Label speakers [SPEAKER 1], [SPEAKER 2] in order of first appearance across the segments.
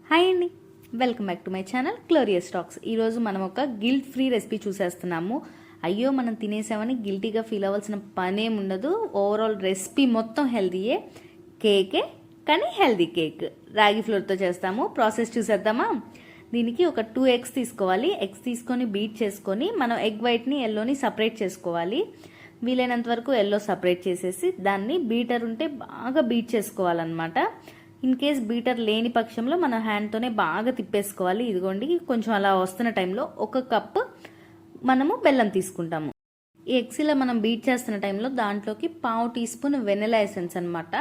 [SPEAKER 1] Hi అండి, welcome back to my channel glorious talks. ఈరోజు మనం ఒక గిల్ట్ ఫ్రీ రెసిపీ చూసేస్తున్నాము. అయ్యో మనం తినేసామని గిల్టీగా ఫీల్ అవ్వాల్సిన పనేం ఉండదు. ఓవరాల్ రెసిపీ మొత్తం హెల్తీయే, కేకే కానీ హెల్తీ కేక్. రాగి ఫ్లోర్తో చేస్తాము. ప్రాసెస్ చూసేద్దామా? దీనికి ఒక 2 ఎగ్స్ తీసుకోవాలి. ఎగ్స్ తీసుకొని బీట్ చేసుకొని మనం ఎగ్ వైట్ని ఎల్లోని సపరేట్ చేసుకోవాలి. వీలైనంత వరకు ఎల్లో సపరేట్ చేసేసి దాన్ని బీటర్ ఉంటే బాగా బీట్ చేసుకోవాలన్నమాట. ఇన్ కేస్ బీటర్ లేని పక్షంలో మన హ్యాండ్తోనే బాగా తిప్పేసుకోవాలి. ఇదిగోండి, కొంచెం అలా వస్తున్న టైంలో 1 కప్ మనము బెల్లం తీసుకుంటాము. ఈ ఎగ్స్ ఇలా మనం బీట్ చేస్తున్న టైంలో దాంట్లోకి 1/2 టీ స్పూన్ వెనిలా ఎసెన్స్ అనమాట.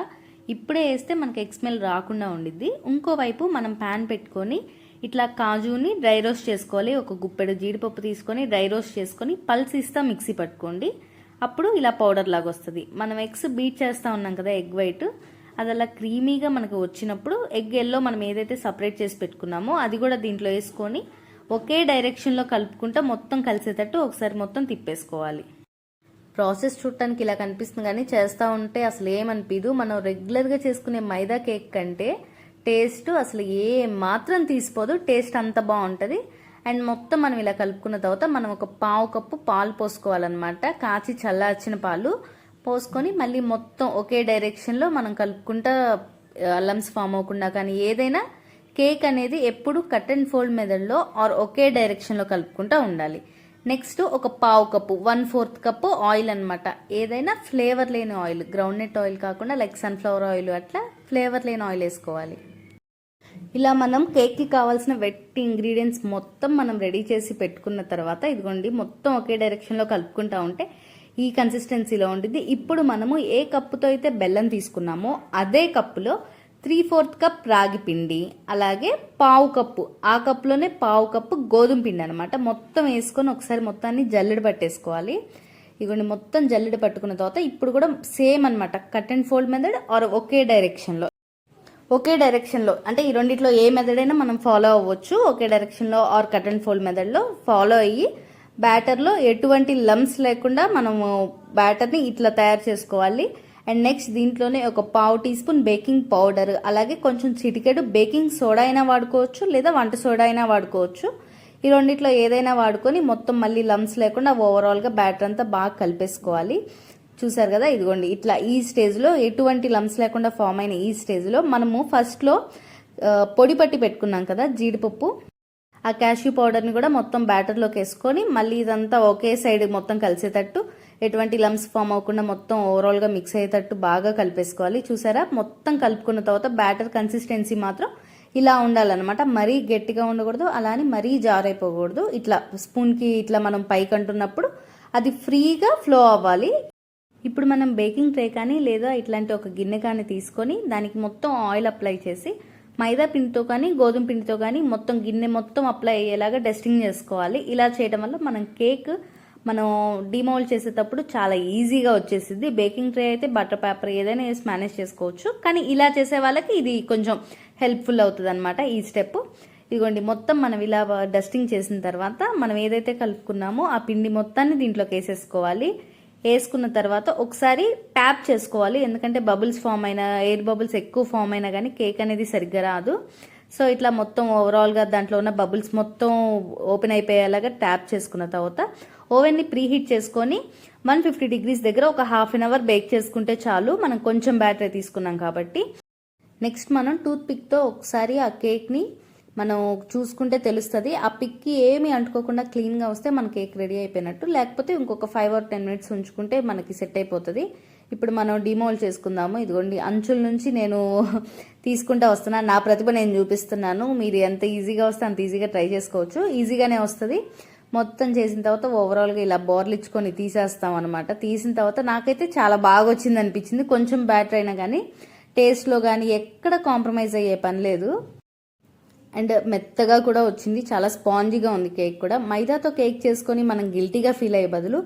[SPEAKER 1] ఇప్పుడే వేస్తే మనకి ఎగ్ స్మెల్ రాకుండా ఉండిద్ది. ఇంకోవైపు మనం ప్యాన్ పెట్టుకొని ఇట్లా కాజుని డ్రై రోస్ట్ చేసుకోవాలి. ఒక గుప్పెడు జీడిపప్పు తీసుకొని డ్రై రోస్ట్ చేసుకొని పల్స్ ఇస్తా మిక్సీ పట్టుకోండి. అప్పుడు ఇలా పౌడర్ లాగా వస్తుంది. మనం ఎగ్స్ బీట్ చేస్తూ ఉన్నాం కదా, ఎగ్ వైట్ అది అలా క్రీమీగా మనకు వచ్చినప్పుడు ఎగ్ ఎల్లో మనం ఏదైతే సపరేట్ చేసి పెట్టుకున్నామో అది కూడా దీంట్లో వేసుకొని ఒకే డైరెక్షన్లో కలుపుకుంటా మొత్తం కలిసేటట్టు ఒకసారి మొత్తం తిప్పేసుకోవాలి. ప్రాసెస్ చూడటానికి ఇలా కనిపిస్తుంది కానీ చేస్తూ ఉంటే అసలు ఏమనిపించదు. మనం రెగ్యులర్గా చేసుకునే మైదా కేక్ కంటే టేస్ట్ అసలు ఏ మాత్రం తీసిపోదు. టేస్ట్ అంత బాగుంటుంది. అండ్ మొత్తం మనం ఇలా కలుపుకున్న తర్వాత మనం ఒక 1/2 కప్పు పాలు పోసుకోవాలన్నమాట. కాచి చల్లార్చిన పాలు పోసుకొని మళ్ళీ మొత్తం ఒకే డైరెక్షన్లో మనం కలుపుకుంటా లమ్స్ ఫామ్ అవ్వకుండా. కానీ ఏదైనా కేక్ అనేది ఎప్పుడు కట్ అండ్ ఫోల్డ్ మెథడ్లో ఆర్ ఒకే డైరెక్షన్లో కలుపుకుంటూ ఉండాలి. నెక్స్ట్ ఒక 1/2 కప్పు 1/4 కప్పు ఆయిల్ అనమాట. ఏదైనా ఫ్లేవర్ లేని ఆయిల్, గ్రౌండ్ నట్ ఆయిల్ కాకుండా లైక్ సన్ఫ్లవర్ ఆయిల్, అట్లా ఫ్లేవర్ లేని ఆయిల్ వేసుకోవాలి. ఇలా మనం కేక్కి కావాల్సిన వెట్ ఇంగ్రీడియంట్స్ మొత్తం మనం రెడీ చేసి పెట్టుకున్న తర్వాత ఇదిగోండి మొత్తం ఒకే డైరెక్షన్లో కలుపుకుంటా ఉంటే ఈ కన్సిస్టెన్సీలో ఉంటుంది. ఇప్పుడు మనము ఏ కప్పుతో అయితే బెల్లం తీసుకున్నామో అదే కప్పులో 3/4 కప్ రాగి పిండి, అలాగే 1/2 కప్పు, ఆ కప్పులోనే 1/2 కప్పు గోధుమ పిండి అనమాట. మొత్తం వేసుకొని ఒకసారి మొత్తాన్ని జల్లెడ పట్టేసుకోవాలి. ఇదిగోండి మొత్తం జల్లెడ పట్టుకున్న తర్వాత ఇప్పుడు కూడా సేమ్ అనమాట, cut and fold method or ఒకే డైరెక్షన్లో అంటే ఈ రెండిట్లో ఏ మెథడ్ అయినా మనం ఫాలో అవ్వచ్చు. ఒకే డైరెక్షన్లో ఆర్ కట్ అండ్ ఫోల్డ్ మెథడ్లో ఫాలో అయ్యి బ్యాటర్లో ఎటువంటి లమ్స్ లేకుండా మనము బ్యాటర్ని ఇట్లా తయారు చేసుకోవాలి. అండ్ నెక్స్ట్ దీంట్లోనే ఒక 1/2 టీ స్పూన్ బేకింగ్ పౌడర్, అలాగే కొంచెం చిటికెడు బేకింగ్ సోడా అయినా వాడుకోవచ్చు, లేదా వంట సోడా అయినా వాడుకోవచ్చు. ఈ రెండిట్లో ఏదైనా వాడుకొని మొత్తం మళ్ళీ లమ్స్ లేకుండా ఓవరాల్గా బ్యాటర్ అంతా బాగా కలిపేసుకోవాలి. చూసారు కదా, ఇదిగోండి ఇట్లా ఈ స్టేజ్లో ఎటువంటి లమ్స్ లేకుండా ఫామ్ అయిన ఈ స్టేజ్లో మనము ఫస్ట్లో పొడి పట్టి పెట్టుకున్నాం కదా జీడిపప్పు, ఆ క్యాష్యూ పౌడర్ని కూడా మొత్తం బ్యాటర్లోకి వేసుకొని మళ్ళీ ఇదంతా ఒకే సైడ్ మొత్తం కలిసేటట్టు, ఎటువంటి లమ్స్ ఫామ్ అవ్వకుండా మొత్తం ఓవరాల్గా మిక్స్ అయ్యేటట్టు బాగా కలిపేసుకోవాలి. చూసారా, మొత్తం కలుపుకున్న తర్వాత బ్యాటర్ కన్సిస్టెన్సీ మాత్రం ఇలా ఉండాలన్నమాట. మరీ గట్టిగా ఉండకూడదు, అలా అని మరీ జారైపోకూడదు. ఇట్లా స్పూన్కి ఇట్లా మనం పైకి అంటున్నప్పుడు అది ఫ్రీగా ఫ్లో అవ్వాలి. ఇప్పుడు మనం బేకింగ్ ట్రే కానీ లేదా ఇట్లాంటి ఒక గిన్నె కానీ తీసుకొని దానికి మొత్తం ఆయిల్ అప్లై చేసి మైదా పిండితో కానీ గోధుమ పిండితో కానీ మొత్తం గిన్నె మొత్తం అప్లై అయ్యేలాగా డస్టింగ్ చేసుకోవాలి. ఇలా చేయడం వల్ల మనం కేక్ మనం డిమోల్డ్ చేసేటప్పుడు చాలా ఈజీగా వచ్చేసింది. బేకింగ్ ట్రే అయితే బటర్ పేపర్ ఏదైనా వేసి మేనేజ్ చేసుకోవచ్చు, కానీ ఇలా చేసే వాళ్ళకి ఇది కొంచెం హెల్ప్ఫుల్ అవుతుంది అనమాట ఈ స్టెప్. ఇదిగోండి మొత్తం మనం ఇలా డస్టింగ్ చేసిన తర్వాత మనం ఏదైతే కలుపుకున్నామో ఆ పిండి మొత్తాన్ని దీంట్లోకి వేసేసుకోవాలి. వేసుకున్న తర్వాత ఒకసారి ట్యాప్ చేసుకోవాలి, ఎందుకంటే బబుల్స్ ఫామ్ అయినా, ఎయిర్ బబుల్స్ ఎక్కువ ఫామ్ అయినా కానీ కేక్ అనేది సరిగ్గా రాదు. సో ఇట్లా మొత్తం ఓవరాల్గా దాంట్లో ఉన్న బబుల్స్ మొత్తం ఓపెన్ అయిపోయేలాగా ట్యాప్ చేసుకున్న తర్వాత ఓవెన్ని ప్రీహీట్ చేసుకొని 150 డిగ్రీస్ దగ్గర ఒక 1/2 అవర్ బేక్ చేసుకుంటే చాలు. మనం కొంచెం బ్యాటర్ తీసుకున్నాం కాబట్టి. నెక్స్ట్ మనం టూత్ పిక్తో ఒకసారి ఆ కేక్ని మనం చూసుకుంటే తెలుస్తుంది. ఆ పిక్కి ఏమి అంటుకోకుండా క్లీన్గా వస్తే మన కేక్ రెడీ అయిపోయినట్టు. లేకపోతే ఇంకొక 5 or 10 minutes ఉంచుకుంటే మనకి సెట్ అయిపోతుంది. ఇప్పుడు మనం డిమోల్డ్ చేసుకుందాము. ఇదిగోండి అంచుల నుంచి నేను తీసుకుంటూ వస్తున్నాను. నా ప్రతిభ నేను చూపిస్తున్నాను. మీరు ఎంత ఈజీగా వస్తే అంత ఈజీగా ట్రై చేసుకోవచ్చు. ఈజీగానే వస్తుంది. మొత్తం చేసిన తర్వాత ఓవరాల్గా ఇలా బోర్లు ఇచ్చుకొని తీసేస్తాం అనమాట. తీసిన తర్వాత నాకైతే చాలా బాగా వచ్చింది అనిపించింది. కొంచెం బ్యాటర్ అయినా కానీ టేస్ట్లో కానీ ఎక్కడ కాంప్రమైజ్ అయ్యే పని లేదు. అండ్ మెత్తగా కూడా వచ్చింది, చాలా స్పాంజీగా ఉంది కేక్ కూడా. మైదాతో కేక్ చేసుకొని మనం గిల్టీగా ఫీల్ అయ్యే బదులు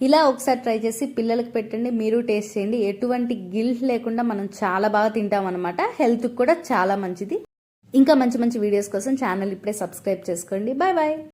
[SPEAKER 1] ఇలా ఒకసారి ట్రై చేసి పిల్లలకి పెట్టండి, మీరు టేస్ట్ చేయండి. ఎటువంటి గిల్ట్ లేకుండా మనం చాలా బాగా తింటాం అనమాట. హెల్త్కి కూడా చాలా మంచిది. ఇంకా మంచి మంచి వీడియోస్ కోసం ఛానల్ ఇప్పుడే సబ్స్క్రైబ్ చేసుకోండి. Bye bye.